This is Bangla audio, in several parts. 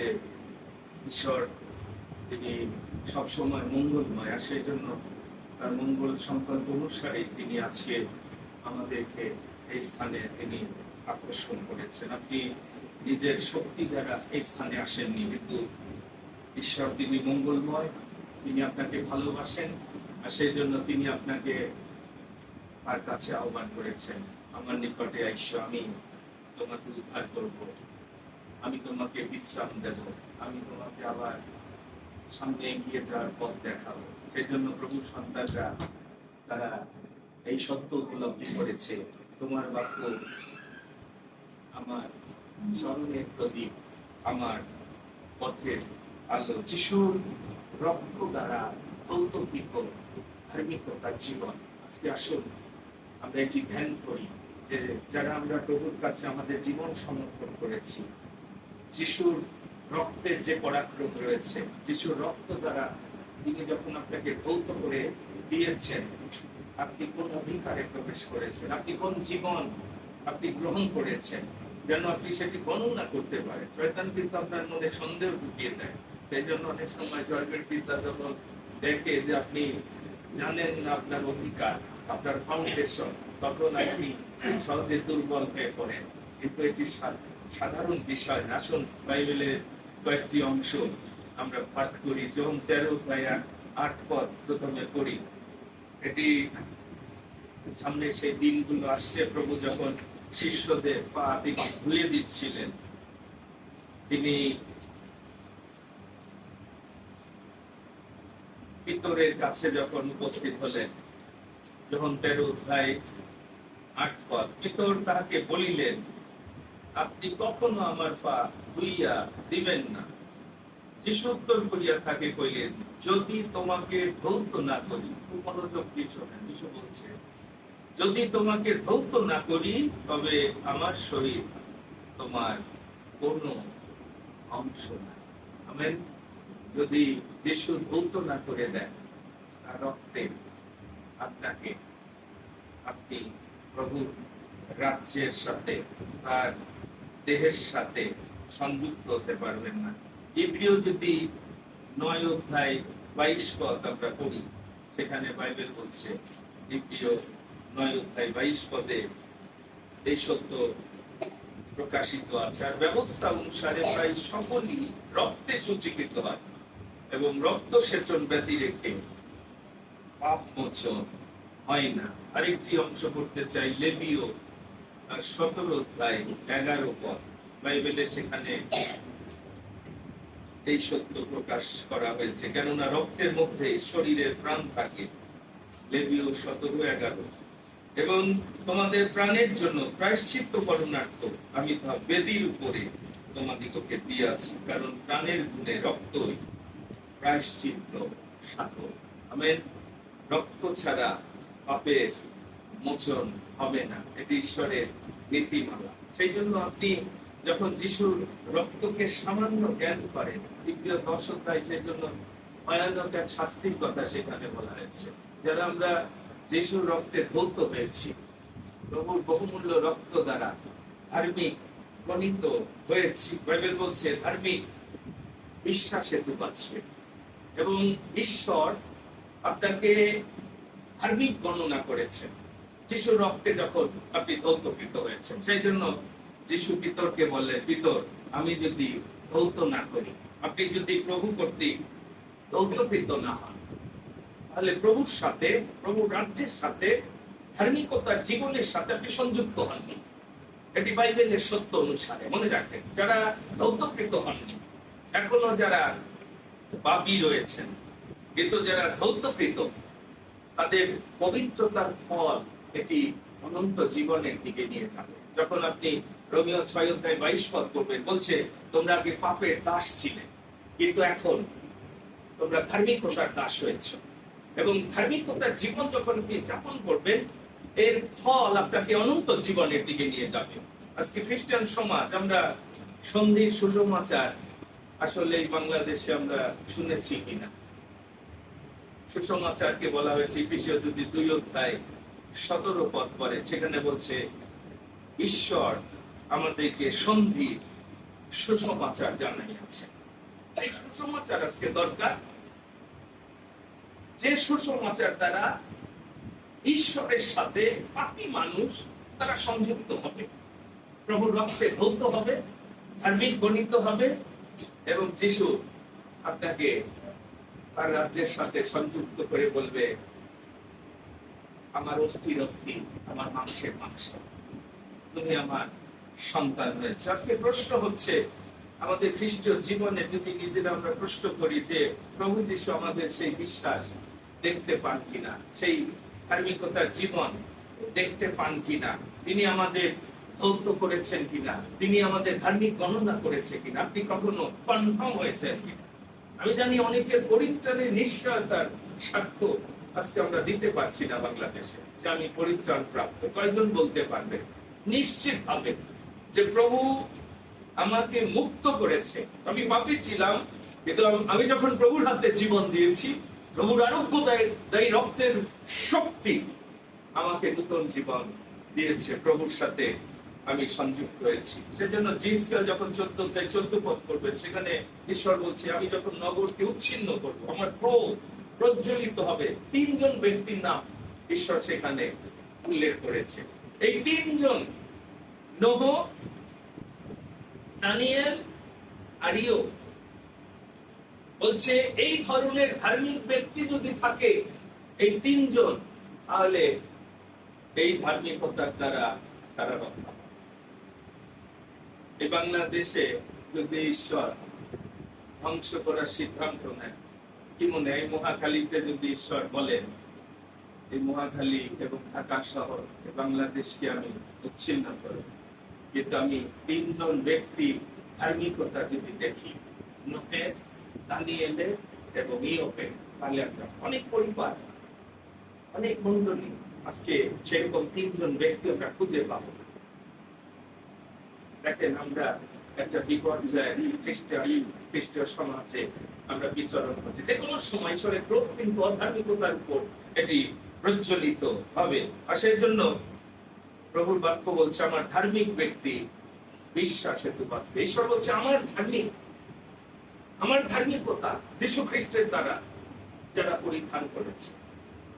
যে ঈশ্বর তিনি সবসময় মঙ্গলময়, আর সেই জন্য তার মঙ্গল সংকল্প অনুসারে তিনি আজকে আমাদেরকে এই স্থানে তিনি আকর্ষণ করেছেন। আপনি নিজের শক্তি দ্বারা এই স্থানে আসেননি, কিন্তু ঈশ্বর তিনি মঙ্গলময়, তিনি আপনাকে ভালোবাসেন, আর সেই জন্য তিনি আপনাকে তার কাছে আহ্বান করেছেন, আমার নিকটে আইসো, আমি তোমাকে উদ্ধার করব, আমি তোমাকে বিশ্রাম দেব, আমি তোমাকে আবার সামনে এগিয়ে যাওয়ার পথ দেখাবো। সেই জন্য প্রভু সন্তানরা তারা এই সত্য উপলব্ধি করেছে, তোমার বাক্য আমার স্মরণের প্রদীপ, আমার পথের আলো। যিশুর রক্ত দ্বারা কৌতুকিত ধার্মিকতার জীবন। আজকে আসুন আমরা এটি ধ্যান করি যে যারা আমরা প্রভুর কাছে আমাদের জীবন সমর্পণ করেছি, যিশুর রক্তের যে পরাক্রম রয়েছে, যিশুর রক্ত দ্বারা তিনি যখন আপনাকে ধৌত করে দিয়েছেন, আপনি কোন অধিকারে প্রবেশ করেছেন, আপনি কোন জীবন আপনি গ্রহণ করেছেন, যেন আপনি সেটি গণনা করতে পারেন। শয়তান কিন্তু আপনার মনে সন্দেহ ঢুকিয়ে দেয়। সেই জন্য অনেক সময় জয়বের পিতা যখন দেখে যে আপনি জানেন না আপনার অধিকার, আপনার ফাউন্ডেশন, তখন আপনি সহজে দুর্বল হয়ে পড়েন। কিন্তু এটি সাধারণ বিষয় না। আসুন বাইবেলের কয়েকটি অংশ আমরা পাঠ করি। যেমন 13:8 পদ প্রথমে পড়ি। এটি সামনে সেই দিনগুলো আসছে, প্রভু যখন শিষ্যদের পা তিনি ধুয়ে দিচ্ছিলেন, তিনি পিতরের কাছে যখন উপস্থিত হলেন, যখন 13:8 পদ, পিতর তাহাকে বলিলেন, আপনি কখনো আমার পা ধুইয়া দিবেন না। যিশু উত্তর করিয়া তাকে কইলেন, যদি তোমাকে ধৌত না করি, মনোযোগ দিয়ে শোনেন, যিশু বলছে, যদি তোমাকে ধৌত না করি, তবে আমার শরীর তোমার কোনো অংশ না। আমেন। যদি যিশু ধৌত না করে দেন, তার রক্তে আপনাকে, আপনি প্রভুর রাজ্যের সাথে, তার দেহের সাথে সংযুক্ত হতে পারবেন না। ইব্রিয় যদি 9:22 পদ আমরা পড়ি, সেখানে বাইবেল বলছে, ইব্রিয় 9:22 পদে এই সত্য প্রকাশিত আছে। আর ব্যবস্থা অনুসারে প্রায় সকলই রক্তে সূচীকৃত হয়, এবং রক্ত সেচন ব্যতি রেখে পাপ মোচন হয় না। আরেকটি অংশ পড়তে চাই, লেবীয় 17:11 পদ, বাইবেলে সেখানে এই সত্য প্রকাশ করা হয়েছে, কেননা রক্তের মধ্যে শরীরের প্রাণ থাকে। লেবীয় 17:11। এবং তোমাদের প্রাণের জন্য প্রায়শ্চিত্ত করণার্থ আমি তা বেদীর উপরে তোমাদিগকে দিয়াছি, কারণ প্রাণের গুণে রক্তই প্রায়শ্চিত্ত সাধন। আমেন। রক্ত ছাড়া পাপের মোচন হবে না, এটি ঈশ্বরের নীতিমালা। সেই জন্য আপনি যখন যিশুর রক্তকে সামান্য জ্ঞান করেন, ইব্রিয় 10 সেই জন্য ভয়ানক এক শাস্তির কথা সেখানে বলা হয়েছে। যারা আমরা যিশুর রক্তে ধৌত হয়েছি, প্রভুর বহুমূল্য রক্ত দ্বারা ধার্মিক গণিত হয়েছি, বাইবেল বলছে ধার্মিক বিশ্বাসে তো বাঁচবে, এবং ঈশ্বর আপনাকে ধার্মিক গণনা করেছেন যিশুর রক্তে যখন আপনি ধৌতকৃত হয়েছেন। সেই জন্য যিশু পিতরকে বললেন, পিতর, আমি যদি ধৌত না করি, আপনি যদি প্রভু কর্তৃক ধৌতকৃত না হন, তাহলে প্রভুর সাথে, প্রভুর রাজ্যের সাথে, ধার্মিকতার জীবনের সাথে আপনি সংযুক্ত হননি। এটি বাইবেলের সত্য অনুসারে মনে রাখেন। যারা ধৌতকৃত হননি, এখনো যারা পাপী রয়েছেন, কিন্তু যারা ধৌতকৃত, তাদের পবিত্রতার ফল এটি অনন্ত জীবনের দিকে নিয়ে যাবে। যখন আপনি রোমীয় 6:22 পদ করবেন, বলছে তোমরা আগে পাপের দাস ছিলে, কিন্তু এখন তোমরা ধার্মিকতার দাস হয়েছ, এবং ধার্মিকতার জীবন যখন আপনি যাপন করবেন, এর ফল আপনাকে অনন্ত জীবনের দিকে নিয়ে যাবে। আজকে খ্রিস্টান সমাজ, আমরা সন্ধির সুসমাচার আসলে বাংলাদেশে আমরা শুনেছি কিনা, সুসমাচারকে বলা হয়েছে এফেসীয় যদি 2:17 পদ পড়ে, সেখানে বলছে ঈশ্বর আমাদেরকে সন্ধির সুসমাচার জানাইয়াছে। এই সুসমাচার আজকে দরকার, যে সুসমাচার দ্বারা ঈশ্বরের সাথে পাপী মানুষ তারা সংযুক্ত হবে, প্রভুর রক্তে ধৌত হবে, ধার্মিক গণিত হবে, এবং যিশু আপনাকে তার রাজ্যের সাথে সংযুক্ত করে বলবে, আমার অস্থির অস্থি, আমার মাংসের মাংস, তুমি আমার সন্তান হয়েছে। আজকে প্রশ্ন হচ্ছে, আমাদের খ্রিস্টীয় জীবনে যদি নিজেরা আমরা প্রশ্ন করি যে প্রভু যিশু আমাদের সেই বিশ্বাস দেখতে পান কিনা, সেই ধার্মিকতার জীবন দেখতে পান কিনা, তিনি আমাদের ধৌত করেছেন কিনা, তিনি আমাদের ধার্মিক গণনা করেছে কিনা, আপনি কখনো কনফার্ম হয়েছেন কিনা? আমি জানি অনেকের পরিত্রাণের নিশ্চয়তার সাক্ষ্য আজকে আমরা দিতে পারছি না বাংলাদেশে, যে আমি পরিত্রাণ প্রাপ্ত। কয়জন বলতে পারবে নিশ্চিত ভাবে যে প্রভু আমাকে মুক্ত করেছে? আমি পাপী ছিলাম, কিন্তু আমি যখন প্রভুর হাতে জীবন দিয়েছি, প্রভুর আরোগ্যদায়ী রক্তের শক্তি আমাকে নতুন জীবন দিয়েছে, প্রভুর সাথে আমি সংযুক্ত হয়েছি। সেজন্য জিসকেল যখন 14 পদ করবেন, সেখানে ঈশ্বর বলছে, আমি যখন নগরকে উচ্ছিন্ন করবো, আমার ক্রোধ প্রজ্বলিত হবে। 3 জন ব্যক্তির নাম ঈশ্বর সেখানে উল্লেখ করেছে। এই 3 জন, নোহ, দানিয়েল আর ইয়োব, বলছে এই ধরনের ধার্মিক ব্যক্তি যদি থাকে, এই 3 জন, তাহলে এই ধার্মিকতার দ্বারা তারা রক্ষা। এই বাংলাদেশে যদি ঈশ্বর ধ্বংস করার সিদ্ধান্ত নেয়, কি মনে হয়, এই মহাখালীতে যদি ঈশ্বর বলেন, এই মহাখালী এবং ঢাকা শহর বাংলাদেশকে আমি উচ্ছিন্ন করব, কিন্তু আমি 3 জন ব্যক্তি ধার্মিকতা যদি দেখি, নোহের, দানিয়েলের এবং ইয়োবের, তাহলে আমরা অনেক পরিবার, অনেক মন্ডলী আজকে সেরকম 3 জন ব্যক্তি আমরা খুঁজে পাবো। দেখেন, আমরা একটা বিপর্যয় খ্রিস্টীয় সমাজে আমরা বিচরণ করছি। যে কোনো সময় ঈশ্বরের ক্রোধ কিন্তু অধার্মিকতার উপর এটি প্রজ্বলিত হবে। আর সেই জন্য প্রভুর বাক্য বলছে, আমার ধার্মিক ব্যক্তি বিশ্বাস হেতু বাঁচবে। ঈশ্বর বলছে, আমার ধার্মিকতা যীশু খ্রিস্টের দ্বারা যারা পরিধান করেছে।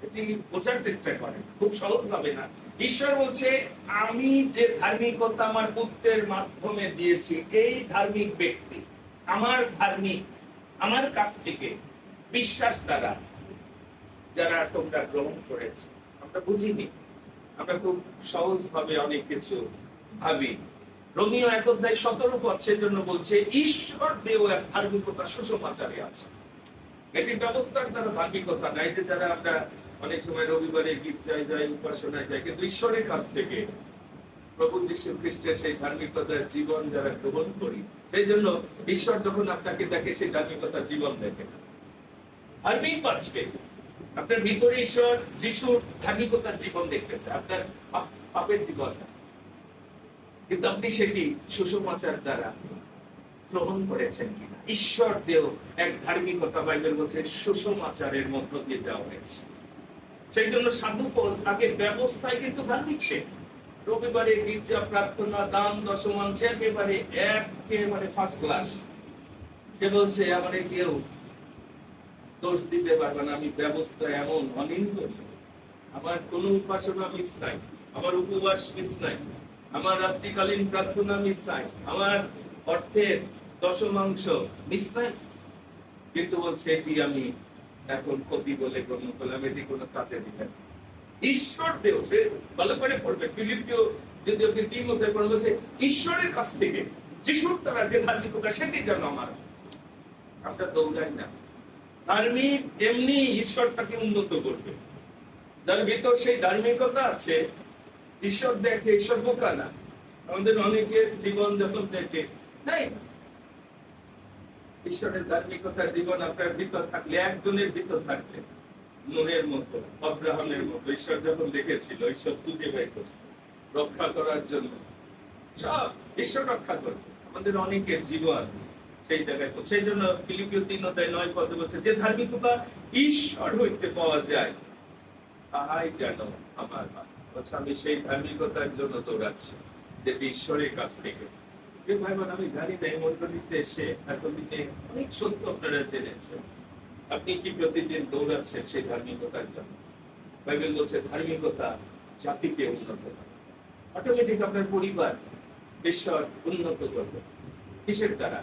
এটি বোঝার চেষ্টা করে, খুব সহজ ভাবে না। ঈশ্বর বলছে, আমি যে ধার্মিকতা আমার পুত্রের মাধ্যমে দিয়েছি, এই ধার্মিক ব্যক্তি, আমার কাছ থেকে বিশ্বাস দ্বারা যারা তোমরা গ্রহণ করেছে। আমরা বুঝিনি, আমরা খুব সহজ ভাবে অনেক কিছু ভাবি। রোমিও 1:17 পদ সেজন্য বলছে, ঈশ্বর দেও এক ধার্মিকতা সুসমাচারে আছে। এটি ব্যবস্থার দ্বারা ধার্মিকতা নাই, যে যারা আমরা অনেক সময় রবিবারে গির্জায় যাই, উপাসনায় যাই, কিন্তু ঈশ্বরের কাছ থেকে প্রভু যীশু খ্রিস্টের সেই ধার্মিকতার জীবন যারা গ্রহণ করি, সেই জন্য ঈশ্বর যখন আপনাকে দেখে, সেই ধার্মিকতার জীবন দেখে না, ধার্মিক বাঁচবে। আপনার ভিতরে ঈশ্বর যিশুর ধার্মিকতার জীবন দেখতে চায়, আপনার পাপের জীবন না। কিন্তু আপনি সেটি সুসমাচার দ্বারা গ্রহণ করেছেন কিনা? ঈশ্বর দেও এক ধার্মিকতা, বাইবেল বলছে, সুসমাচারের মধ্য দিয়ে দেওয়া হয়েছে। সেই জন্য সাধু পল আগের ব্যবস্থায় কিন্তু ধার্মিক, সে রবিবারে গির্জা, প্রার্থনা, দান, দশমাংশ একেবারে ফার্স্ট ক্লাস। সে বলছে, আমারে কেউ দোষ দিতে পারবে না, আমি ব্যবস্থা এমন অনিন্দনীয়, আমার কোন উপাসনা মিস নাই, আমার উপবাস মিস নাই, আমার রাত্রিকালীন প্রার্থনা মিস নাই, আমার অর্থের দশমাংশ মিস নাই। কিন্তু বলছে, এটি আমি এখন ক্ষতি বলে গণ্য করলাম, এটি কোনো কাজে দিবে না। ঈশ্বর দেও, সে ভালো করে পড়বে, ফিলিপিও যদি আপনি 3 অধ্যায় পড়েন, বলছে ঈশ্বরের কাছ থেকে যিশুর দ্বারা যে ধার্মিকতা, সেটি যেন আমার। আমরা দৌড়াই না, ধার্মিক এমনি ঈশ্বর তাকে উন্নত করবে। যার ভিতর সেই ধার্মিকতা আছে, ঈশ্বর দেখে, ঈশ্বর বোকা না। আমাদের অনেকের জীবন যখন দেখে নাই, ঈশ্বরের ধার্মিকতার জীবন আপনার ভিতর থাকলে, একজনের ভিতর থাকলে, নোহের মতো, আব্রাহামের মতো, ঈশ্বর যখন দেখেছিল, ঈশ্বর খুঁজে বের করছে রক্ষা করার জন্য, সব ঈশ্বর রক্ষা করবে। আমাদের অনেকের জীবন সেই জায়গায়। সেই জন্য ফিলিপিও 3:9 পদে বলছে, যে ধার্মিকতা ঈশ্বর হইতে পাওয়া যায়, তাহাই যেন আমার। আমি সেই ধার্মিকতার জন্য দৌড়াচ্ছি, যেটি ঈশ্বরের কাছ থেকে। যে ভাই বোন, আমি জানি না এই মন্ডলীতে এসে এতদিনে অনেক সত্য আপনারা জেনেছেন। আপনি কি প্রতিদিন দৌড়াচ্ছেন সেই ধার্মিকতার জন্য? বাইবেল বলছে ধার্মিকতা জাতিকে উন্নত করে। অটোমেটিক আপনার পরিবার ঈশ্বর উন্নত করবে। কিসের দ্বারা?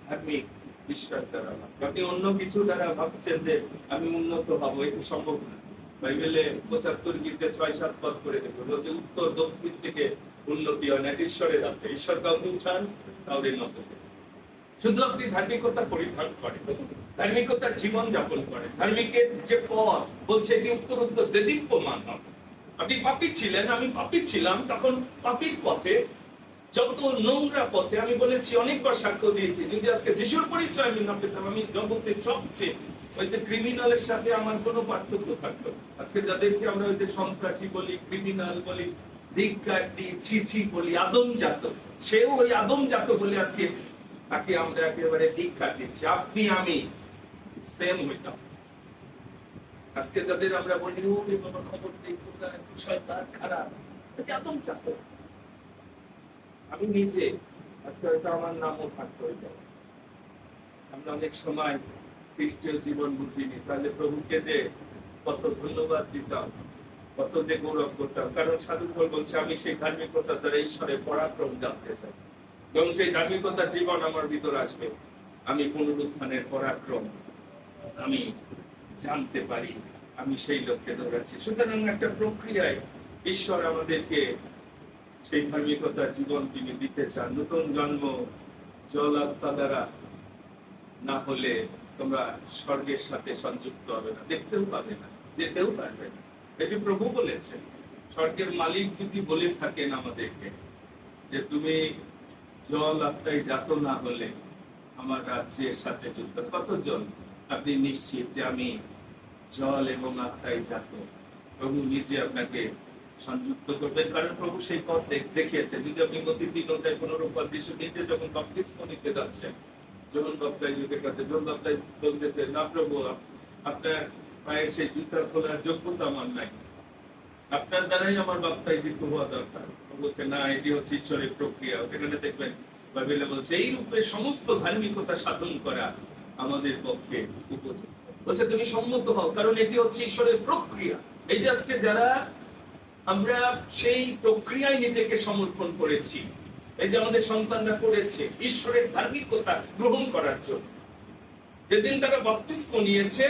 ধার্মিক বিশ্বাস দ্বারা। আপনি অন্য কিছু দ্বারা ভাবছেন যে আমি উন্নত হব, এটা সম্ভব না। বাইবেলে 75 গীতে 6-7 পদ করে দেবো, বলছে উত্তর দক্ষিণ থেকে উন্নতি হয় না, ঈশ্বরের হাতে। ঈশ্বর কাউকে উঠান, কাউকে নত করেন। শুধু আপনি ধার্মিকতা পরিধান করেন, ধার্মিকতার জীবন যাপন করেন, ধার্মিকের যে পথ বলছে এটি উত্তর উত্তর দেদীপ্যমান হবে। আপনি পাপী ছিলেন, আমি পাপী ছিলাম, তখন পাপীর পথে, যত নোংরা পথে, আমি বলেছি অনেকবার সাক্ষ্য দিয়েছি, যদি আজকে যিশুর পরিচয় আমি না পেতাম, আমি জগতের সবচেয়ে ওই যে ক্রিমিনালের সাথে আমার কোনো পার্থক্য থাকতো। আজকে যাদেরকে আমরা ওই যে সন্ত্রাসী বলি, ক্রিমিনাল বলি, ধিক্কারী, ছিছি বলি, আদমজাত, সেও ওই আদমজাত বলে আজকে তাকে আমরা একেবারে ধিক্কার দিচ্ছি। আপনি আমি সেম হইতাম। আজকে যাদের আমরা বলি ওরে বাবা খবর দেই, শয়তান খারাপ, আদমজাত। আমি নিজে আজকে হয়তো আমার নামও থাকতে হয়ে যাবে। আমরা অনেক সময় খ্রিস্টীয় জীবন বুঝিনি, তাহলে প্রভুকে যে কত ধন্যবাদ দিতাম, কত যে গৌরব করতাম। কারণ সাধু পাল বলছে আমি সেই ধার্মিকতা দ্বারা ঈশ্বরের পরাক্রম জানতে চাই, এবং সেই ধার্মিকতা জীবন আমার ভিতর আসবে, আমি পুনরুত্থানের পরাক্রম আমি জানতে পারি, আমি সেই লক্ষ্যে দৌড়াচ্ছি। সুতরাং একটা প্রক্রিয়ায় ঈশ্বর আমাদেরকে সেই ধার্মিকতার জীবন তিনি দিতে চান। নতুন জন্ম জল আত্মা দ্বারা না হলে তোমরা স্বর্গের সাথে সংযুক্ত হবে না, দেখতেও পাবে না, যেতেও পারবে না। এটি প্রভু বলেছেন। স্বর্গের মালিক যদি বলে থাকেন আমাদেরকে যে তুমি জল আত্মায় জাত না হলে আমার রাজ্যের সাথে যুক্ত, কতজন আপনি নিশ্চিত যে আমি জল এবং আত্মায় জাত? প্রভু নিজে আপনাকে সংযুক্ত করবেন, কারণ প্রভু সেই পথ দেখিয়েছে। যদি আপনি গতি 3 অধ্যায় 15 পদ, যিশু নিজে যখন বাপ্তিস্ম নিতে যাচ্ছেন, যখন বাপ্তাইজুকের কাছে, যখন বাপ্তাইজ বলতেছে না প্রভু আপনার পায়ের সেই জুতা খোলার যোগ্যতা আমার নাই, আপনার দ্বারাই আমার বাপ্তাইজিত হওয়া দরকার। বলছে না, এটি হচ্ছে ঈশ্বরের প্রক্রিয়া। এখানে দেখবেন বাইবেলে বলছে এই রূপে সমস্ত ধার্মিকতা সাধন করা আমাদের পক্ষে উপযুক্ত। বলছে তুমি সম্মত হও, কারণ এটি হচ্ছে ঈশ্বরের প্রক্রিয়া। এই যে আজকে যারা আমরা সেই প্রক্রিয়ায় নিজেকে সমর্পণ করেছি, এই যে আমাদের সন্তানরা করেছে ঈশ্বরের ধার্মিকতা গ্রহণ করার জন্য, যেদিন তারা বাপ্তিস্ম নিয়েছে,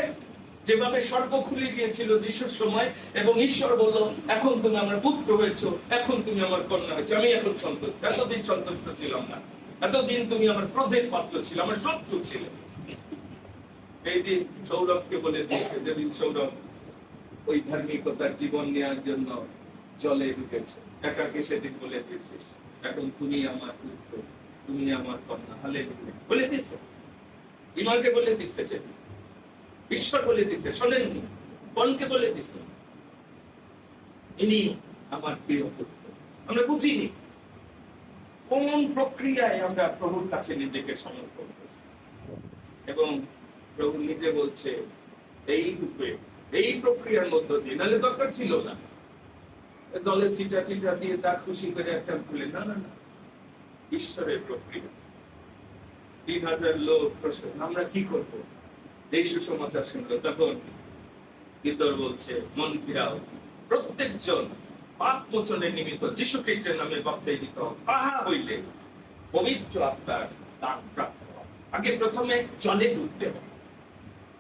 যেভাবে স্বর্গ খুলে গিয়েছিল যিশুর সময়, এবং ঈশ্বর বলল এখন তুমি আমার পুত্র হয়েছো, এখন তুমি আমার কন্যা হয়েছে, আমি এখন সন্তুষ্ট। এতদিন সন্তুষ্ট ছিলাম না, এতদিন তুমি আমার ক্রোধের পাত্র ছিল, আমার শত্রু ছিল। এই দিন সৌরভকে বলে দিয়েছে, যেদিন সৌরভ ওই ধার্মিকতার জীবন নেওয়ার জন্য জলে ঢুকেছে, একাকে সেদিন বলে দিয়েছিস এখন তুমি আমার পুত্র, তুমি আমার কন্যা। হালেলুয়া বলে দিছে, ইমানকে বলে দিচ্ছে, সেদিন ঈশ্বর বলে দিচ্ছে, শোনেননি? কোনকে বলে দিচ্ছে? ইনি আমার প্রিয় পুত্র। আমরা বুঝিনি কোন প্রক্রিয়ায় আমরা প্রভুর কাছে নিজেকে সমর্পণ করছি, এবং প্রভু নিজে বলছে এই রূপে, এই প্রক্রিয়ার মধ্য দিয়ে, নাহলে দরকার ছিল না দলে সিটা টিটা দিয়ে যা খুশি করে একটা খুলে, না না না, ঈশ্বরের প্রক্রিয়া। 3000 লোক প্রশ্ন, আমরা কি করব? এই সুসমাচার শুনলো, তখন ভিতর বলছে মন ফিরাও, প্রত্যেকজন পাপ মোচনের নিমিত্ত যীশু খ্রিস্টের নামে বাপ্তাইজিত তাহা হইলে পবিত্র আত্মার দান প্রাপ্ত হবে। আগে প্রথমে জলে ডুবতে হবে,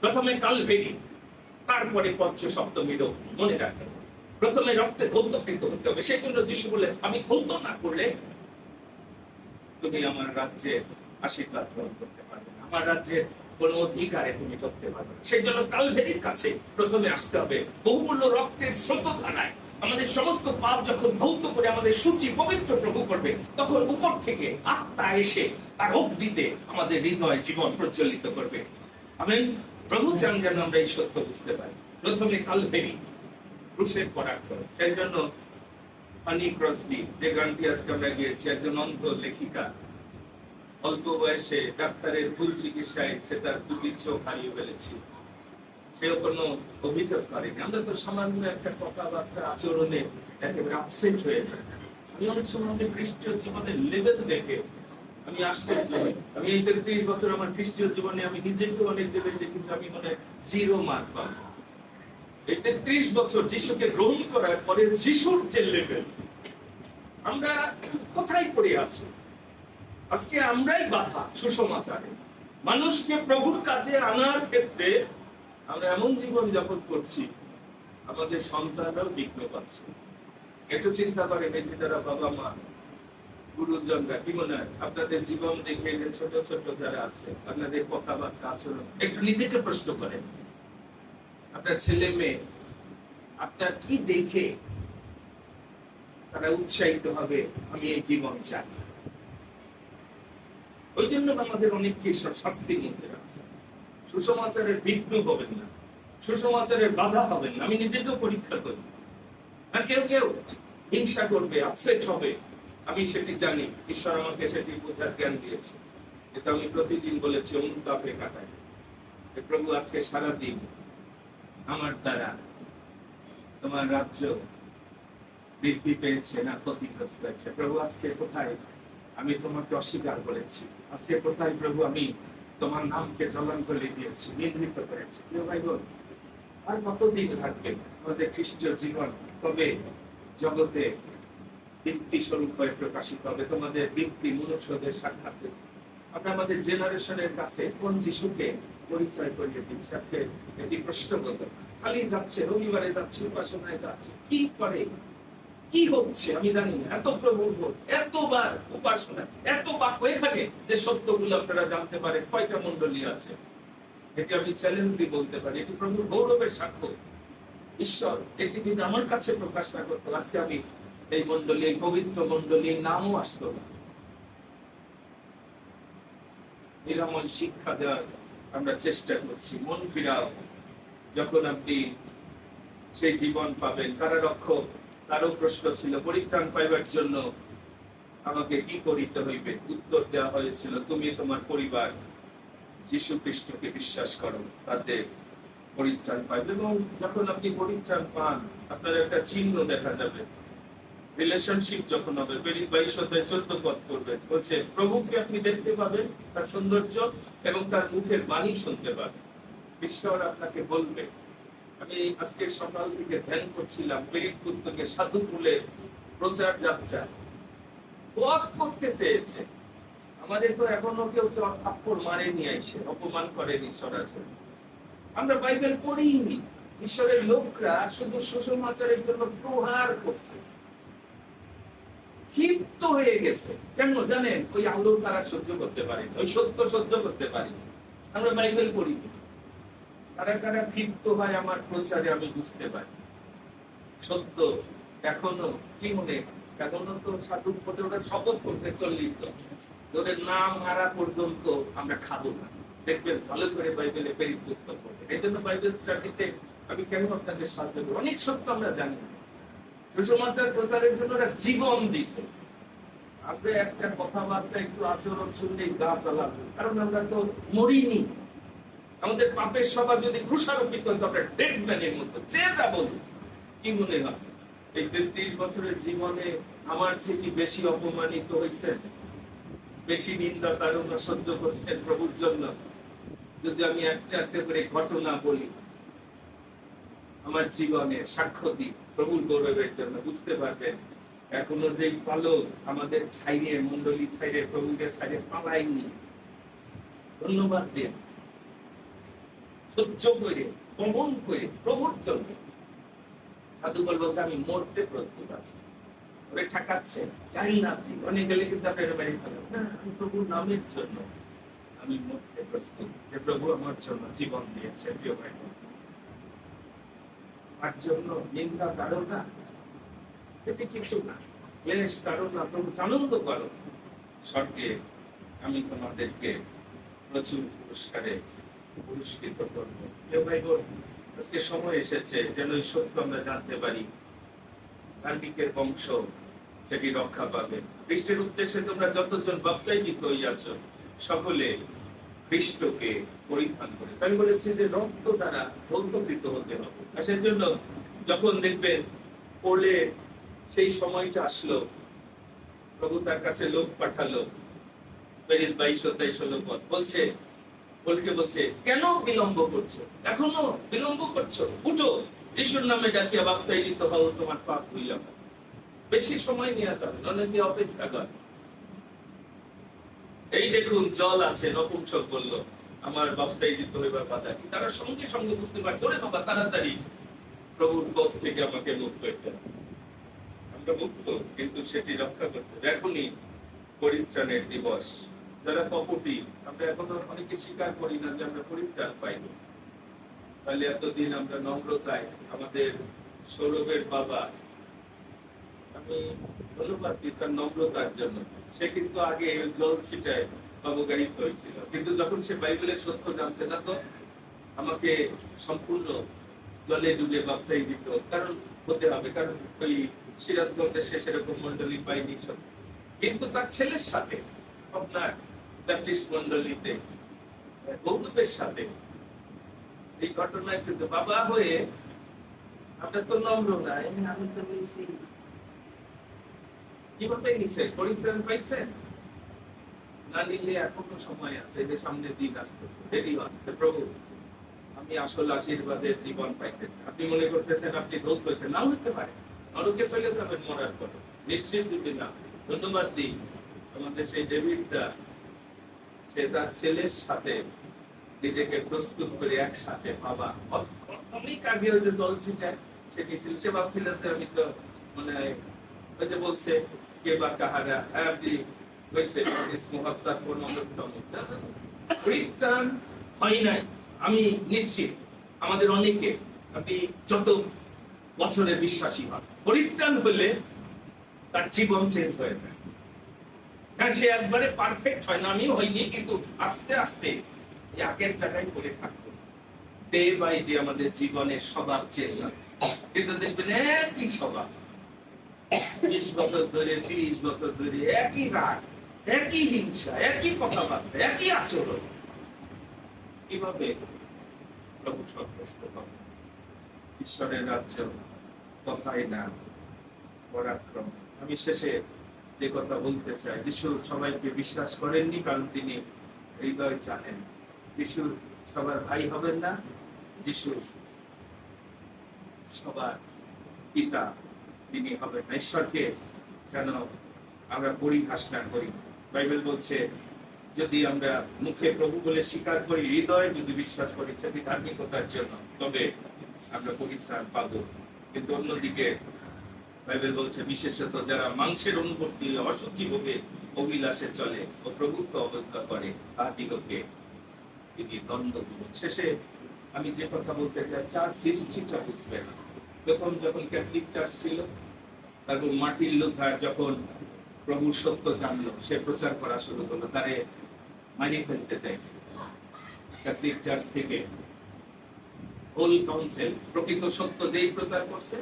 প্রথমে কালভেরি, তারপরে পঞ্চ সপ্তমীর মনে রাখবেন, প্রথমে রক্তে ধৌতকৃত হতে হবে। সেই জন্য যীশু বলে আমি ধৌত না করলে তুমি আমার রাজ্যের আশীর্বাদ গ্রহণ করতে পারবে না, আমার রাজ্যের কোন অধিকারে তুমি ঢুকতে পারবে না। সেই জন্য কালভেরির কাছে প্রথমে আসতে হবে। বহুমূল্য রক্তের স্রোতধারায় আমাদের সমস্ত পাপ যখন ধৌত করে আমাদের সূচি পবিত্র প্রভু করবে, তখন উপর থেকে আত্মা এসে তার অগ্নিতে আমাদের হৃদয় জীবন প্রজ্বলিত করবে। আমেন। প্রভু চান যেন আমরা এই সত্য বুঝতে পারি। প্রথমে কালভেরি, ক্রুশের পরাক্রম। সেই জন্য ফানি ক্রসবি, যে গানটি আজকে আমরা গিয়েছি, একজন অন্ধ লেখিকা, অল্প বয়সে ডাক্তারের ভুল চিকিৎসায় সে তার দুটি চোখ হারিয়ে ফেলেছে। সেও কোনো অভিযোগ করেনি। আমরা তো সামান্য একটা কথাবার্তা আচরণে একেবারে আপসেট হয়ে যায়। আমি অনেক সময় আমাদের খ্রিস্টীয় জীবনের লেভেল দেখে আমি আশ্চর্য হই। আমি এই 33 বছর আমার খ্রিস্টীয় জীবনে আমি নিজেকে অনেক জায়গায় দেখেছি আমি মনে হয় জিরো মার্ক পাবো। এই 33 বছর যিশুকে গ্রহণ করার পরে যিশুর যে লেভেল, আমরা কোথায় পড়ে আছি? আজকে আমরাই বাধা সুসমাচারে। মানুষকে প্রভুর কাজে আনার ক্ষেত্রে আমরা এমন জীবন যাপন করছি, আমাদের সন্তানরাও বিঘ্ন পাচ্ছে। একটু চিন্তা করেন, এই যারা বাবা মা গুরুজনরা, কি মনে হয় আপনাদের জীবন দেখে যে ছোট ছোট যারা আছে, আপনাদের কথাবার্তা আচরণ, একটু নিজেকে প্রশ্ন করেন। আপনার ছেলে মেয়ে আপনার কি দেখে তারা উৎসাহিত হবে আমি এই জীবন চাই? ওই জন্য আমাদের অনেককে শাস্তির মধ্যে রাখছে। সুসমাচারের বিঘ্ন হবেন না, সুসমাচারের বাধা হবেন না। আমি নিজেকেও পরীক্ষা করি। আর কেউ কেউ হিংসা করবে, আপসেট হবে, আমি সেটি জানি। ঈশ্বর আমাকে সেটি বোঝার জ্ঞান দিয়েছে। এটা আমি প্রতিদিন বলেছি, অনুতাপে কাটাই। প্রভু আজকে সারাদিন আমার দ্বারা তোমার রাজ্য বৃদ্ধি পেয়েছে না ক্ষতিগ্রস্ত হয়েছে? প্রভু আজকে কোথায় আমি তোমাকে অস্বীকার করেছি? আজকে কোথায় প্রভু আমি তোমার নামকে জলাঞ্জলি দিয়েছি, নির্মিত করেছি? প্রিয় ভাই বোন, আর কতদিন লাগবে আমাদের খ্রিস্টীয় জীবন কবে জগতে দীপ্তি স্বরূপ হয়ে প্রকাশিত হবে? তোমাদের দীপ্তি মনুষ্যদের সাক্ষাৎ। আমরা আমাদের জেনারেশনের কাছে কোন যিশুকে পরিচয় করিয়ে দিচ্ছি? আজকে এটি প্রশ্নগত। খালি যাচ্ছে, রবিবারে যাচ্ছে, উপাসনায় যাচ্ছে, কি করে, কি হচ্ছে আমি জানি না। এত প্রভুর ভোট, এতবার উপাসনা, এত বাক্য, এখানে যে সত্যগুলো আপনারা জানতে পারেন, কয়টা মন্ডলী আছে? এটি আমি চ্যালেঞ্জ দিয়ে বলতে পারি, এটি প্রভুর গৌরবের সাক্ষ্য। ঈশ্বর এটি যদি আমার কাছে প্রকাশ না করতো, আজকে আমি এই মন্ডলী, এই পবিত্র মন্ডলী, এই নামও আসতো না। নিরাময় শিক্ষা দেওয়ার আমরা চেষ্টা করছি। মন ফিরাও, যখন আপনি সেই জীবন পাবেন। কারারক্ষক, তারও প্রশ্ন ছিল, পরিত্রাণ পাইবার জন্য আমাকে কি করিতে হইবে? উত্তর দেওয়া হয়েছিল, তুমি তোমার পরিবার যীশু খ্রিস্টকে বিশ্বাস করো, তাতে পরিত্রাণ পাইবে। এবং যখন আপনি পরিত্রাণ পান, আপনার একটা চিহ্ন দেখা যাবে। রিলেশনশিপ যখন হবে, 22-14 পদ করবেন, বলছে প্রভুকে আপনি দেখতে পাবেন, তার সৌন্দর্য এবং তার মুখের বাণী শুনতে পাবেন। ঈশ্বর আপনাকে বলবে। আমি আজকে সকাল থেকে ধ্যান করছিলাম প্রেরিত পুস্তকে সাধু ফুলের প্রচার যাত্রা। ওয়াক করতে চেয়েছে, আমাদের তো এখনো কেউ থাপ্পড় মারেনি, আইসে অপমান করেনি সরাসরি। আমরা বাইবেল পড়িনি। ঈশ্বরের লোকরা শুধু সুসমাচারের জন্য প্রহার করছে, ক্ষিপ্ত হয়ে গেছে। কেন জানেন? ওই আলো তারা সহ্য করতে পারেনি, ওই সত্য সহ্য করতে পারেনি। আমরা বাইবেল পড়িনি। কারা কারা ক্ষিপ্ত হয় আমার প্রচারে আমি বুঝতে পারি। সত্য এখনো কি মনে, এখনো তো সাধু পথে ওরা শপথ করছে 40 জন, ওদের নাম হারা পর্যন্ত আমরা খাবো না। দেখবেন ভালো করে বাইবেলে প্রেরিত পুস্তক পড়বে। এই জন্য বাইবেল স্টাডিতে আমি কেন আপনাদের সাহায্য করি? অনেক সত্য আমরা জানি না। সুসমাচার প্রচারের জন্য ওরা জীবন দিছে। আমরা একটা কথাবার্তা, একটু আচরণ শুনলেই গা জ্বালাবে, কারণ আমরা তো মরিনি। আমাদের পাপের স্বভাব যদি ক্রুশারোপিত হতো, আমরা ডেড ম্যানের মতো যে যা বলি। কি মনে হয় এই 33 বছরের জীবনে আমার চেয়ে কি বেশি অপমানিত হয়েছেন, বেশি নিন্দা তাড়না সহ্য করছেন প্রভুর জন্য? যদি আমি একটা একটা করে ঘটনা বলি আমার জীবনে, সাক্ষ্য দিই প্রভুর গৌরবের জন্য, বুঝতে পারবেন এখনো যেই পালক আমাদের ছাইরে, মন্ডলী ছাইরে, প্রভুকে ছাইরে পালাইনি। ধন্যবাদ দেন, সহ্য করে, কমন করে প্রভুর জন্য। সাধু বলবো যে আমি মরতে প্রস্তুত আছি। ওরে ঠেকাচ্ছে, জানি না আপনি অনেক গেলে কিন্তু আপনার বাড়ি ফেলেন না, আমি প্রভুর নামের জন্য আমি মরতে প্রস্তুত, যে প্রভু আমার জন্য জীবন দিয়েছে। প্রিয় ভাই, তার জন্য নিন্দা তাড়না এটি কিছু না, ক্লেশ তাড়না, প্রভু আনন্দ করো। স্বর্গে আমি তোমাদেরকে প্রচুর পুরস্কারে পুরস্কৃত করবো। প্রিয় ভাই বোন, আজকে সময় এসেছে যেন এই সত্য আমরা জানতে পারি। ধার্মিকের বংশ সেটি রক্ষা পাবে। খ্রিস্টের উদ্দেশ্যে তোমরা যতজন বাপ্তাইজিত হইয়াছ, সকলে খ্রিস্টকে পরিধান করে। আমি বলেছি যে রক্ত দ্বারা ধৌতকৃত হতে হবে। আর সেজন্য যখন দেখবেন পড়লে সেই সময়টা আসলো, প্রভু তার কাছে লোক পাঠালো, প্রেরিত 22-23 পদ বলছে, বলকে বলছে, কেন বিলম্ব করছো, এখনো বিলম্ব করছো, উঠো, যিশুর নামে ডাকিয়া বাপ্তাইজিত হও, তোমার পাপ হইয়া যাবে। বেশি সময় নিয়ে যাবে, অনেকে অপেক্ষা করে। এই দেখুন জল আছে, নপুংসক বলল আমার বাপ্তাইজিত হইবার বাধা কি? তারা সঙ্গে সঙ্গে বুঝতে পারছে, ওরে বাবা তাড়াতাড়ি প্রভুর পথ থেকে আমাকে মুক্ত করতে হবে। আমরা মুক্ত, কিন্তু সেটি রক্ষা করতে হবে। এখনই পরিত্রাণের দিবস। যারা কপটি, আমরা এখনো অনেকে স্বীকার করি না যে আমরা পরিত্রাণ পাইনি। তাহলে এতদিন আমরা নম্রতায়, আমাদের সৌরভের বাবা, আমি ধন্যবাদ দিই তার নম্রতার জন্য। সে কিন্তু আগে জল ছিটায় অবগাহিত হয়েছিল, কিন্তু যখন সে বাইবেলের সত্য জানছে না, তো আমাকে সম্পূর্ণ জলে ডুবে বাপ্তাই দিত, কারণ হতে হবে, কারণ ওই সিরাজগঞ্জে সে সেরকম মন্ডলী পাইনি সব। কিন্তু তার ছেলের সাথে, আপনার ব্যাপটিস্ট মন্ডলীতে গৌরবের সাথে এই ঘটনায় কিন্তু বাবা হয়ে আমরা তো নম্র নাই, আমি তো নিছি। কিভাবে নিছে? পরিত্রাণ পাইছেন না? নিলে এখনো সময় আছে, যে সামনে দিন আসতেছে, দেরি হয়। প্রভু, আমি আসল আশীর্বাদের জীবন পাইতেছি। আপনি মনে করতেছেন আপনি ধৌত হয়েছেন, নাও হতে পারে, নরকে চলে যাবেন মরার পরে, নিশ্চিত দিবে না। ধন্যবাদ দিই আমাদের সেই ডেভিডটা, সে তার ছেলের সাথে নিজেকে প্রস্তুত করে একসাথে, বাবা অনেক আগে ওই যে জল ছিটায় সে গেছিল, সে ভাবছিল যে আমি তো মানে ওই যে বলছে কে বা কাহারা আপনি হয়েছে মহাস্তার কোন পরিত্রাণ হয় নাই। আমি নিশ্চিত আমাদের অনেকে, আপনি যত বছরের বিশ্বাসী হন, পরিত্রাণ হলে তার জীবন চেঞ্জ হয়ে যায়। হ্যাঁ, সে একবারে পারফেক্ট হয় না, আমিও হইনি, কিন্তু আস্তে আস্তে আগের জায়গায় পড়ে থাকবো। ডে বাই ডে আমাদের জীবনের স্বভাব চেঞ্জ হয়, কিন্তু দেখবেন একই স্বভাব 20 বছর ধরে, 30 বছর ধরে একই রাগ, একই হিংসা, একই কথাবার্তা, একই আচরণ। কিভাবে প্রভু সন্তুষ্ট হবে? ঈশ্বরের রাজ্য কথাই না, পরাক্রম। আমি শেষে যে কথা বলতে চাই, যিশু সবাইকে বিশ্বাস করেননি, কারণ তিনি হৃদয় জানেন। যিশু সবার ভাই হবেন না, যিশু সবার পিতা তিনি হবেন না। ঈশ্বরকে যেন আমরা পরিহাস না করি। বাইবেল বলছে, যদি আমরা মুখে প্রভু বলে স্বীকার করি, হৃদয়ে যদি বিশ্বাস করি সেটি ধার্মিকতার জন্য, তবে আমরা পরিত্রাণ পাবো। কিন্তু অন্যদিকে বাইবেল বলছে, বিশেষত যারা মাংসের অনুভূতি, অসুচি ভোগে, অভিলাষে চলে ও প্রভুত্ব অবজ্ঞা করে, তাদিগকে তিনি দণ্ড দিবেন। শেষে আমি যে কথা বলতে চাই, চার্চ হিস্ট্রিটা বুঝবেন। প্রথম যখন ক্যাথলিক চার্চ ছিল, তারপর মার্টিন লুথার যখন প্রভুর সত্য জানলো, সে প্রচার করা শুরু করলো, তারে মানিয়ে ফেলতে চাইছে। ক্যাথলিক চার্চ থেকে হোল কাউন্সিল প্রকৃত সত্য যেই প্রচার করছে,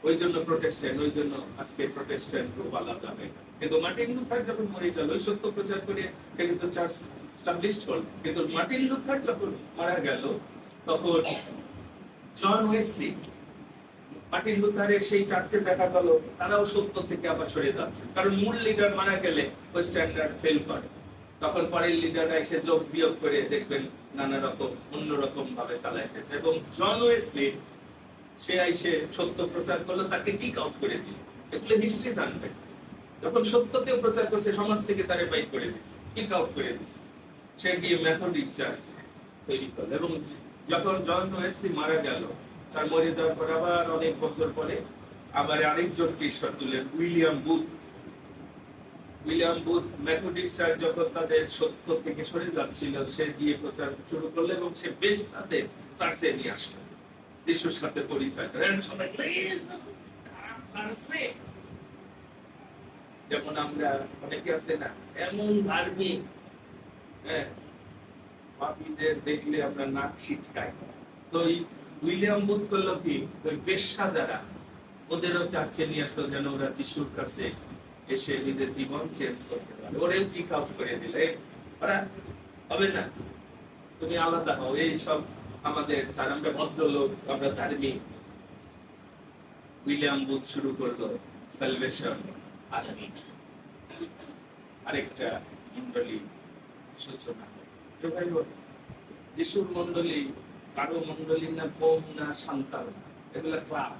ওই জন্য প্রোটেস্ট্যান্ট, ওই জন্য আজকে প্রোটেস্ট্যান্ট গ্রুপ আলাদা হয়ে। কিন্তু মার্টিন লুথার যখন মরে গেল, ওই সত্য প্রচার করে সে কিন্তু চার্চ এস্টাবলিশড হল। কিন্তু মার্টিন লুথার যখন মারা গেল, তখন জন ওয়েসলি, মার্টিন লুথারের সেই চার্চে দেখা গেল তারাও সত্য থেকে আবার সরে যাচ্ছে, কারণ মূল লিডার মারা গেলে ওই স্ট্যান্ডার্ড ফেল করে। তখন পরের লিডাররা এসে যোগ বিয়োগ করে দেখবেন নানা রকম অন্যরকম ভাবে চালাইতেছে। এবং জন ওয়েসলি সে আইসে সত্য প্রচার করলো, তাকে কিক আউট করে দিল। এগুলো হিস্ট্রি জানবে। যখন সত্যকেও প্রচার করছে, সমাজ থেকে তারে বাইক করে দিচ্ছে, কিক আউট করে দিচ্ছে। সে গিয়ে মেথডিস্ট চার্চ তৈরি করলো। এবং যখন জন ওয়েসলি মারা গেল, তার মরে যাওয়ার পর আবার অনেক বছর পরে আবার আরেকজনকে ঈশ্বর তুলেন, William booth. William booth Methodist church যখন তাদের সত্য থেকে সরে যাচ্ছিল, সে গিয়ে প্রচার শুরু করলো এবং সে বেশ তাদের চার্চে নিয়ে আসলো, যিশুর সাথে পরিচয় করেন। সবাই যেমন আমরা অনেকে আছে না, এমন ধার্মিক, হ্যাঁ, পাপীদের দেখলে আমরা নাক ছিটকাই। তো উইলিয়াম বুথ করলো কি, ওই বেশ্যা যারা, ওদেরও চার্চে নিয়ে আসলো, যেন ওরা যিশুর কাছে এসে নিজের জীবন চেঞ্জ করতে পারে। ওরেও কিক আউট করে দিলে, ওরা হবে না, তুমি আলাদা হও, এই সব আমাদের যারা আমরা ভদ্রলোক, আমরা ধার্মিক। উইলিয়াম বুথ শুরু করলো সালভেশন আর্মি, আরেকটা মন্ডলী সূচনা হয়। ভাই বোন, যিশুর মন্ডলী কারো মন্ডলী না, বোম না, সন্তান না, এগুলা ক্লাব।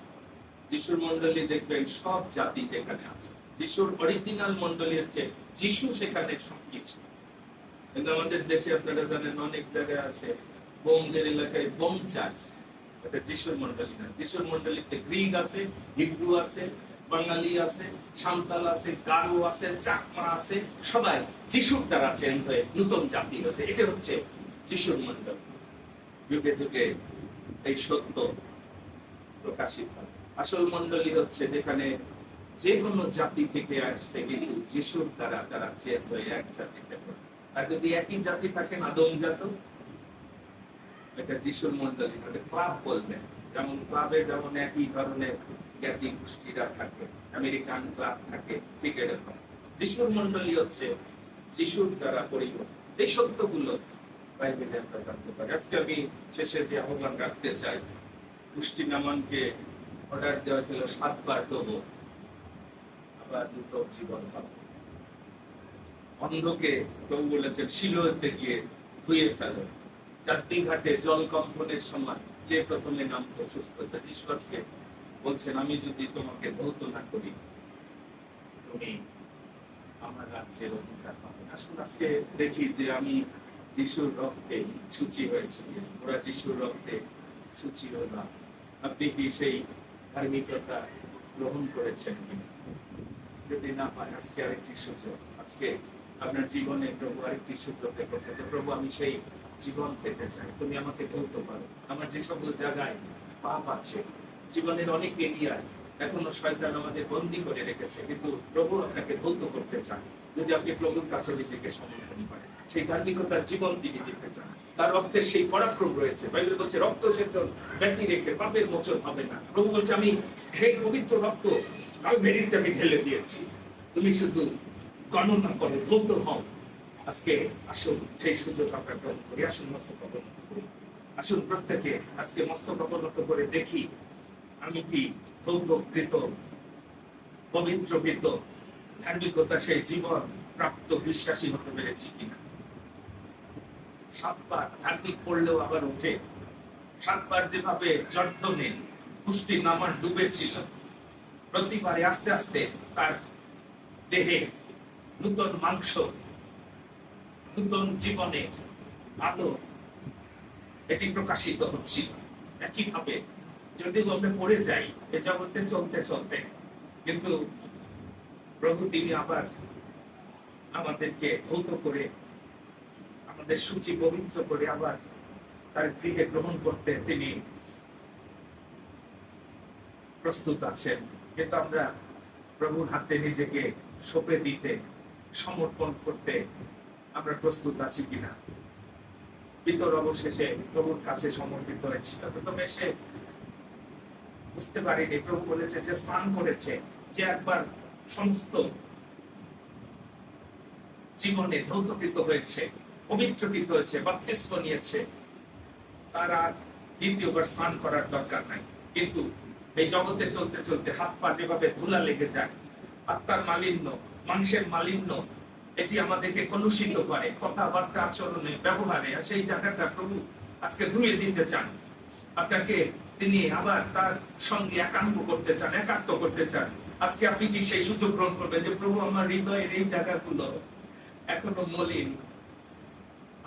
যিশুর মন্ডলী দেখবেন সব জাতি যেখানে আছে। যিশুর অরিজিনাল মন্ডলী হচ্ছে যিশু সেখানে সবকিছু। কিন্তু আমাদের দেশে আপনারা জানেন অনেক জায়গায় আছে বোমদের এলাকায় বোম চার্চ, এটা যিশুর মন্ডলী না। যিশুর মন্ডলীতে গ্রিক আছে, হিব্রু আছে, বাঙালি আছে, সান্তাল আছে, গারো আছে, চাকমা আছে, সবাই যিশুর দ্বারা চেঞ্জ হয়ে নতুন জাতি হয়েছে। এটা হচ্ছে যিশুর মন্ডল। যুগে যুগে এই সত্য প্রকাশিত হয়। আসল মন্ডলী হচ্ছে যেখানে যে কোনো জাতি থেকে আসছে, কিন্তু যিশুর দ্বারা তারা চেঞ্জ হয়ে এক জাতিতে পড়ে। আর যদি একই জাতি থাকেন আদম জাত, এটা যিশুর মন্ডলী। ক্লাব বলবেন, যেমন ক্লাবে যেমন একই ধরনের জ্ঞাতি গোষ্ঠীরা থাকে, আমেরিকান ক্লাব থাকে, ঠিক এরকম যিশুর মন্ডলী হচ্ছে যিশুর দ্বারা পরিবর্তন। এই সত্যগুলো বাইবেলে আমরা জানতে পারি। আজকে আমি শেষে যে আহ্বান রাখতে চাই, পুষ্টি নামানকে অর্ডার দেওয়া ছিল 7 বার দেবো, আবার নূতন জীবন পাবো। অন্ধকে প্রভু বলেছেন শিলোতে গিয়ে ধুয়ে ফেলো। চারটি ঘাটে জল কম্পনের সময় যে প্রথমে নামতো সুস্থ হতো। যিশু আজকে বলছেন, আমি যদি তোমাকে ধৌত না করি, তুমি আমার রাজ্যের অধিকার পাবে না। আসুন আজকে দেখি যে আমি যিশুর রক্তে সূচি হয়েছি, ওরা যিশুর রক্তে সূচি হলাম। আপনি কি সেই ধার্মিকতা গ্রহণ করেছেন কিনা? যদি না হয়, আজকে আরেকটি সুযোগ। আজকে আপনার জীবনে প্রভু আরেকটি সুযোগ রেখেছে যে প্রভু আমি সেই জীবন পেতে চাই, তুমি আমাকে ধৌত করো। আমার যে সকল জায়গায় পাপ আছে, জীবনের অনেক এরিয়ায় এখনো শয়তান আমাদের বন্দী করে রেখেছে, কিন্তু প্রভু আপনাকে ধৌত করতে চান। যদি আপনি প্রভুর কাছে নিজেকে সমর্পণ করেন, সেই ধার্মিকতার জীবন তিনি দিতে চান। তার রক্তের সেই পরাক্রম রয়েছে। বাইবেল বলছে রক্ত সেচন ব্যক্তি রেখে পাপের মোচন হবে না। প্রভু বলছে আমি সেই পবিত্র রক্ত কালভেরিতে আমি ঢেলে দিয়েছি, তুমি শুধু গণনা করো, ধৌত হও। আজকে আসুন সেই সুযোগ আমরা গ্রহণ করি। আসুন মস্তক অবনত করি। আসুন প্রত্যেকে আজকে মস্তক অবনত করে দেখি আমি কি ধৌতকৃত, পবিত্রকৃত ধার্মিকতা সেই জীবন প্রাপ্ত বিশ্বাসী হতে পেরেছি কিনা। 7 বার ধার্মিক পড়লেও আবার উঠে। 7 বার যেভাবে জর্দনে পুষ্টি নামান ডুবেছিল, প্রতিবারে আস্তে আস্তে তার দেহে নূতন মাংস, নূতন জীবনের আলো এটি প্রকাশিত হচ্ছিল। একইভাবে যদি আমরা পড়ে যাই এ জগতে চলতে চলতে, কিন্তু প্রভু তিনি আবার আমাদেরকে ধৌত করে, আমাদের সূচি পবিত্র করে আবার তার গৃহে গ্রহণ করতে তিনি প্রস্তুত আছেন। কিন্তু আমরা প্রভুর হাতে নিজেকে সঁপে দিতে, সমর্পণ করতে আমরা প্রস্তুত আছি কিনা। পিতর অবশেষে প্রভুর কাছে সমর্পিত হয়েছিল, প্রথমে সে বুঝতে পারিনি। প্রভু বলেছে যে স্নান করেছে, যে একবার সমস্ত জীবনে ধৌতকৃত হয়েছে, পবিত্রকৃত হয়েছে, বাপ্তিস্ম নিয়েছে, তার আর দ্বিতীয়বার স্নান করার দরকার নাই। কিন্তু এই জগতে চলতে চলতে হাত পা যেভাবে ধুলা লেগে যায়, আত্মার মালিন্য, মাংসের মালিন্য, এটি আমাদেরকে কলুষিত করে কথাবার্তা, আচরণে, ব্যবহারে। আর সেই জায়গাটা প্রভু আজকে ধুয়ে দিতে চান। আপনাকে তিনি আবার তার সঙ্গে একান্ত করতে চান, একাত্ম করতে চান। আজকে আপনি কি সেই সুযোগ গ্রহণ করবেন যে প্রভু আমার হৃদয়ের এই জায়গাগুলো এখনো মলিন,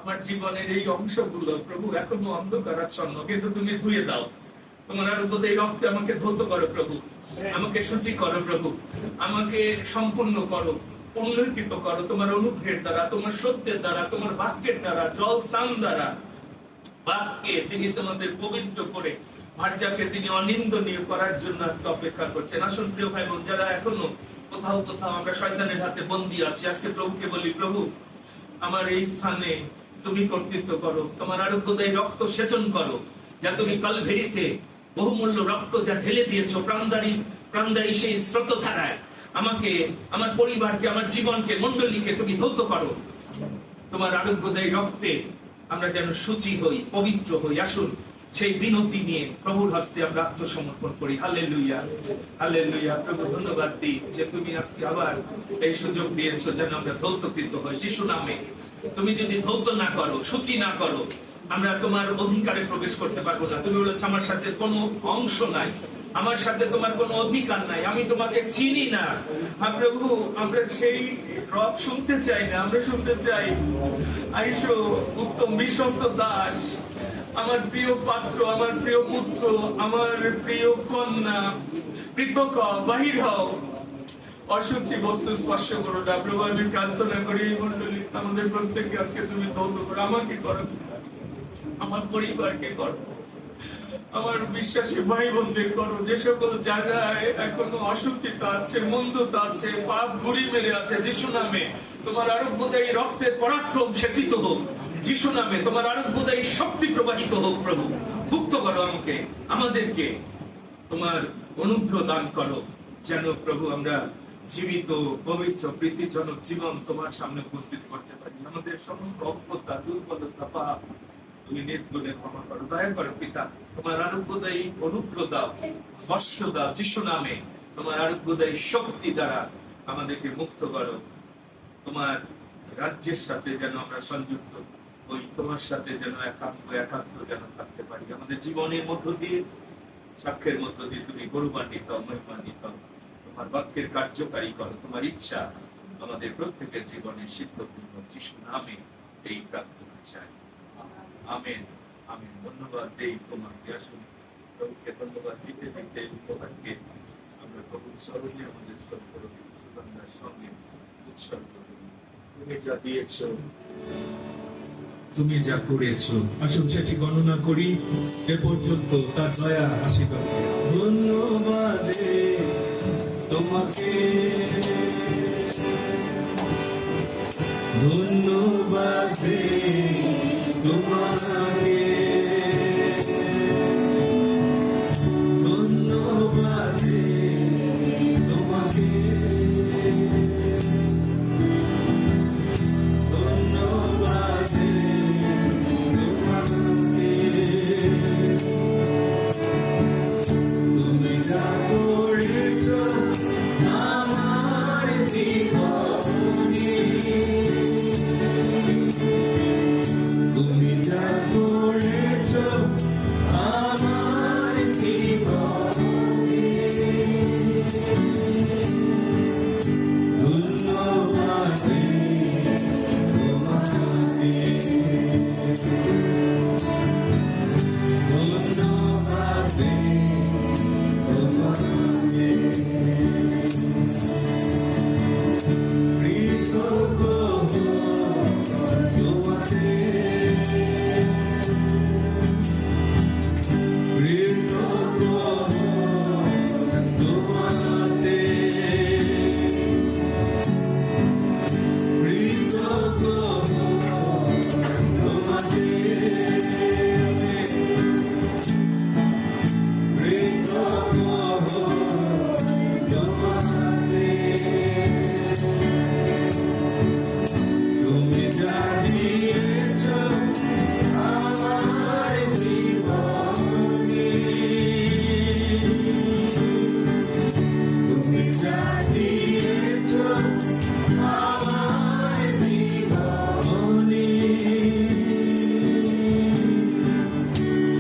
আমার জীবনের এই অংশগুলো প্রভু এখনো অন্ধকারাচ্ছন্ন, কিন্তু তুমি ধুয়ে দাও। তোমার আরোগ্য এই রক্তে আমাকে ধৌত করো প্রভু, আমাকে শুচি করো প্রভু, আমাকে সম্পূর্ণ করো, পুনর্কৃত করো তোমার অনুগ্রহের দ্বারা, তোমার সত্যের দ্বারা, তোমার বাক্যের দ্বারা, জল স্নান দ্বারা। বাক্যে তিনি তোমাদের পবিত্র করে ভার্যাকে তিনি অনিন্দনীয় করার জন্য আজকে অপেক্ষা করছেন। আসুন প্রিয় ভাই বোন, যারা এখনো কোথাও কোথাও আমরা শয়তানের হাতে বন্দী আছি, আজকে প্রভুকে বলি, প্রভু আমার এই স্থানে তুমি কর্তৃত্ব করো, তোমার আরোগ্যদায়ী রক্ত সেচন করো, যা তুমি কালভেরিতে বহুমূল্য রক্ত যা ঢেলে দিয়েছো প্রাণদায়ী সেই স্রোতধারায়, আমাকে, আমার পরিবারকে, আমার জীবনকে, মণ্ডলীকে তুমি ধৌত করো। তোমার আরোগ্যদায়ী রক্তে আমরা যেন শুচি হই, পবিত্র হই। আসুন সেই বিনতি নিয়ে প্রভুর হস্তে আমরা আত্মসমর্পণ করি। Hallelujah, hallelujah. প্রভু ধন্যবাদ দিই যে তুমি আজকে আবার এই সুযোগ দিয়েছো যেন আমরা ধৌতকৃত হই যিশু নামে। তুমি যদি ধৌত না করো, সূচি না করো, আমরা তোমার অধিকারে প্রবেশ করতে পারবো না। তুমি বলেছো আমার সাথে কোনো অংশ নাই, আমার সাথে তোমার কোনো অধিকার নাই, আমি তোমাকে চিনি না। হ্যাঁ প্রভু, আমরা সেই রব শুনতে চাই না, আমরা শুনতে চাই আইসো উত্তম বিশ্বস্ত দাস, আমার প্রিয় পাত্র, আমার প্রিয় পুত্র, আমার প্রিয় কন্যা, পৃথক হও, বাহির হও, অসুচি বস্তু স্পর্শ করো না। প্রভু আমি প্রার্থনা করি এই মন্ডলী আমাদের প্রত্যেককে আজকে তুমি ধন্য করো, আমাকে করো, আমার পরিবারকে করো, আমার বিশ্বাসী ভাই বোনদের করো। যে সকল জায়গায় এখনো অসুচিতা আছে, মন্দতা আছে, পাপ গুড়ি মেরে আছে, যিশু নামে তোমার আরোগ্যদায়ী রক্তের পরাক্রম সেচিত হোক। যিশু নামে তোমার আরোগ্যদায়ী শক্তি প্রবাহিত হোক। প্রভু মুক্ত করো আমাকে, আমাদেরকে তোমার অনুগ্রহ দান করো, যেন প্রভু আমরা জীবিত, পবিত্র, প্রীতিজনক জীবন তোমার সামনে উপস্থিত করতে পারি। আমাদের সমস্ত অজ্ঞতা, দুর্বলতা, পাপ তুমি নিজ গুণে ক্ষমা করো, দয়া করো পিতা। তোমার আরোগ্যদায়ী অনুগ্রহ দাও, স্পর্শ দাও যিশু নামে। তোমার আরোগ্যদায়ী শক্তি দ্বারা আমাদেরকে মুক্ত করো। তোমার রাজ্যের সাথে যেন আমরা সংযুক্ত ওই তোমার সাথে যেন একাত্ম যেন থাকতে পারি। আমাদের জীবনের মধ্য দিয়ে, সাক্ষ্যের মধ্য দিয়ে তুমি গৌরবান্বিত, মহিমান্বিত, তোমার বাক্যের কার্যকারী করো। তোমার ইচ্ছা আমাদের প্রত্যেকের জীবনে সিদ্ধপূর্ণ যিশু নামে এই প্রার্থনা চাই। Amen, amen. ধন্যবাদ দেই তোমাকে। আসুন প্রভুকে ধন্যবাদ দিতে দিতে উপহারকে আমরা প্রভুর স্মরণে আমাদের সুগন্ধার সঙ্গে উৎসর্গ করি। তুমি যা দিয়েছ, তুমি যা করেছ, আসুন সেটি গণনা করি এ পর্যন্ত তার দয়া আশীর্বাদ। ধন্যবাদ তোমাকে, ধন্যবাদ তোমাকে, ধন্যবাদ তোমাকে, ধন্যবাদ তোমাকে। তুমি যা করেছ আমার জীবনে, তুমি যা করেছ আমার জীবনে, ধন্যবাদ তোমাকে, ধন্যবাদ তোমাকে। কৃতজ্ঞ তোমাকে, কৃতজ্ঞ তোমাকে, কৃতজ্ঞ তোমাকে, তুমি যা দিয়েছ আমার জীবনে, তুমি যা দিয়েছ আমার জীবনে,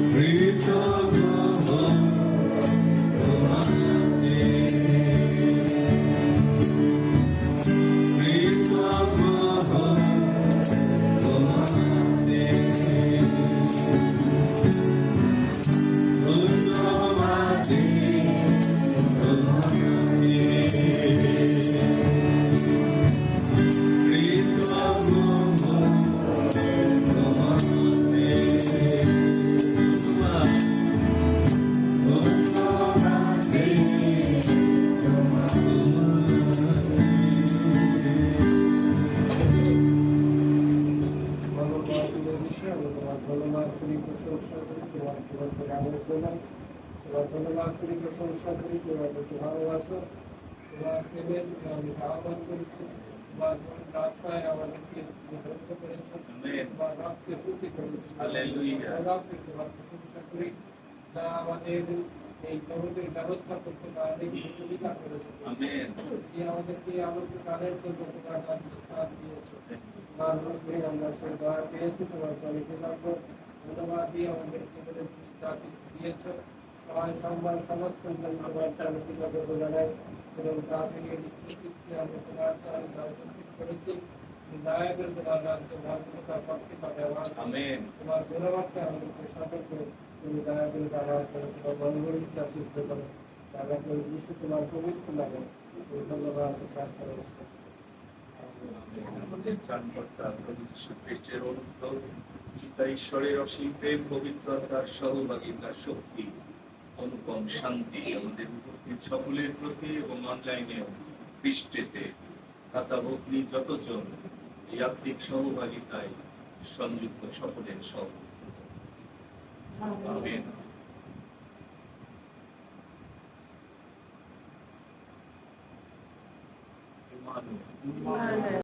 কৃতজ্ঞ তোমাকে, কৃতজ্ঞ তোমাকে, ধন্যবাদ তোমাকে, কৃতজ্ঞ তোমাকে, ধন্যবাদ করি, প্রশংসা করি, তোমার একটু ভালোবাসো, তোমার প্রেমের আমি আহ্বান করেছি। তোমার রাস্তায় আমাদেরকে বিভক্ত করেছেন, আমেন। তোমার রক্তে সূচি করেছেন। হালেলুয়া। রক্তে তোমার প্রশংসা করি, তা আমাদের এই জগতের ব্যবস্থা করতে পারে সুবিধা করেছেন। আমেন। যে আমাদেরকে আলোচ্য কালের জন্য তোমার রাজ্যে স্থান দিয়েছে। তোমার মধ্যে আমরা সেই দয়া পেয়েছি, তোমার চরিত্র লাগবো ধন্যবাদ দিয়ে আমাদের জীবনে তুমি যা কিছু দিয়েছ সবাই সম্মান সমস্ত জন্য তোমার চারিত্রিক জানাই এবং তা থেকে নিশ্চিত আমরা তোমার চারিত্র উপস্থিত করেছি। দয়া করে তোমার রাজ্য ভাগ্যতা করতে পারে আমেন। তোমার গুণবাক্যে আমাদেরকে সতর্ক তুমি দয়া করে ব্যবহার করো, তোমার মনগুলি চাকরিতে করো, দয়া করে বিশ্ব তোমার পবিত্র লাগে ধন্যবাদ প্রার্থনা করছি। আমাদের ত্রাণকর্তা প্রভু যীশু খ্রিস্টের অনুগ্রহ, পিতা ঈশ্বরের অসীম প্রেম, পবিত্রতার সহভাগিতার শক্তি, অনুপম শান্তি আমাদের উপস্থিত সকলের প্রতি এবং অনলাইনে পৃষ্ঠেতে দাতা ভগ্নী যতজন এই আত্মিক সহভাগিতায় সংযুক্ত সকলের সহ আমেন। ইমানুয়েল।